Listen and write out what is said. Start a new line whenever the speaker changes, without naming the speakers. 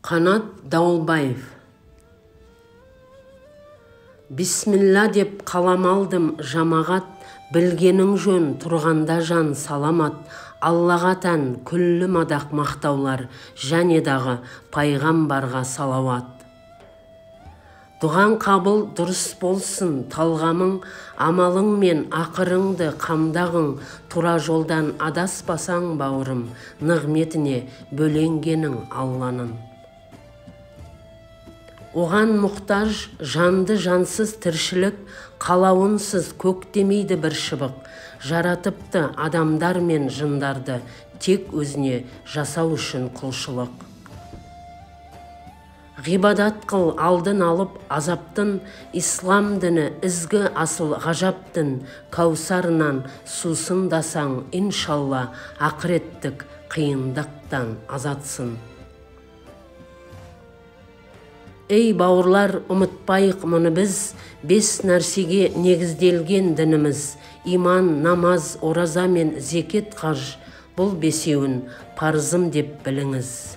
Қанат Дауылбаев. Бисмилла деп қалам алдым жамағат, білгенің жөн тұрғанда жан саламат. Аллаға тән күллі мадақ мақтаулар, және дағы пайғамбарға салауат. Дұған қабыл дұрыс болсын талғамың, амалың мен ақырыңды қамдағың, тура жолдан адаспасаң бауырым, нығметіне бөленгенің Алланың. Оған мұқтаж жанды жансыз тіршілік, қалауынсыз көктемейді бір шыбық. Жаратыпты адамдар мен жындарды, тек өзіне жасау үшін құлшылық. Ғибадат қыл алдын алып азаптын, ислам діні ізгі асыл ғажаптын, кәусарынан сусындасаң, иншалла ақыреттік қиындықтан азатсын. Ей бауырлар, ұмытпайық мұны біз, 5 нәрсеге негізделген дініміз: иман, намаз, ораза мен зекет қаж. Бұл 5-еуін парызым деп біліңіз.